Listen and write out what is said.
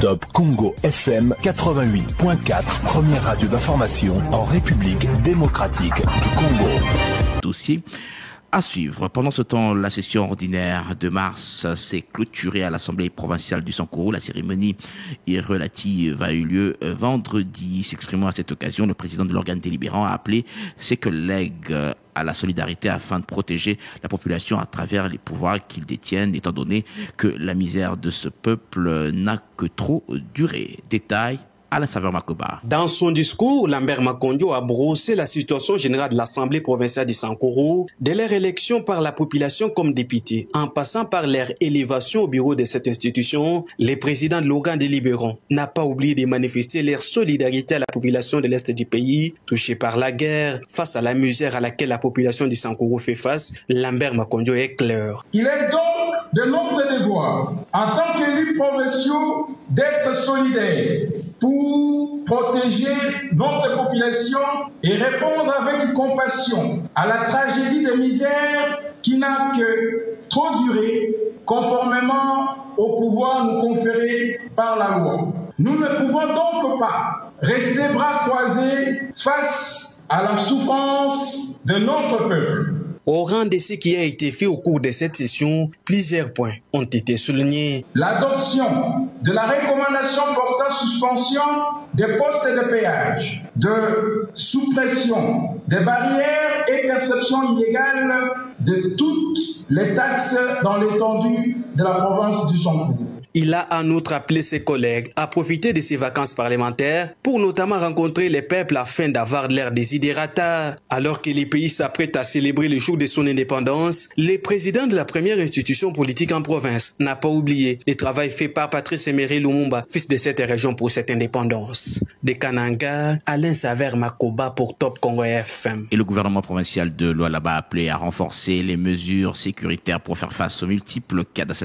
Top Congo FM 88.4, première radio d'information en République démocratique du Congo. Dossier à suivre. Pendant ce temps, la session ordinaire de mars s'est clôturée à l'Assemblée provinciale du Sankuru. La cérémonie relative a eu lieu vendredi. S'exprimant à cette occasion, le président de l'organe délibérant a appelé ses collègues à la solidarité afin de protéger la population à travers les pouvoirs qu'ils détiennent, étant donné que la misère de ce peuple n'a que trop duré. Détail Alain Saveur Makoba. Dans son discours, Lambert Makondio a brossé la situation générale de l'Assemblée provinciale du Sankuru, de leur élection par la population comme député, en passant par leur élévation au bureau de cette institution. Les présidents de l'organe délibérant n'a pas oublié de manifester leur solidarité à la population de l'Est du pays, touchée par la guerre, face à la misère à laquelle la population du Sankuru fait face. Lambert Makondio est clair. Il est donc de notre devoir, en tant qu'élus provinciaux, d'être solidaires pour protéger notre population et répondre avec compassion à la tragédie de misère qui n'a que trop duré, conformément au pouvoir nous conféré par la loi. Nous ne pouvons donc pas rester bras croisés face à la souffrance de notre peuple. Au rang de ce qui a été fait au cours de cette session, plusieurs points ont été soulignés. L'adoption de la recommandation portant suspension des postes de péage, de suppression des barrières et perception illégale de toutes les taxes dans l'étendue de la province du Sankuru. Il a en outre appelé ses collègues à profiter de ses vacances parlementaires pour notamment rencontrer les peuples afin d'avoir leur désidérata. Alors que les pays s'apprêtent à célébrer le jour de son indépendance, le président de la première institution politique en province n'a pas oublié le travail fait par Patrice Emery Lumumba, fils de cette région pour cette indépendance. De Kananga, Alain Saveur Makoba pour Top Congo FM. Et le gouvernement provincial de Lualaba a appelé à renforcer les mesures sécuritaires pour faire face aux multiples cas d'assassinat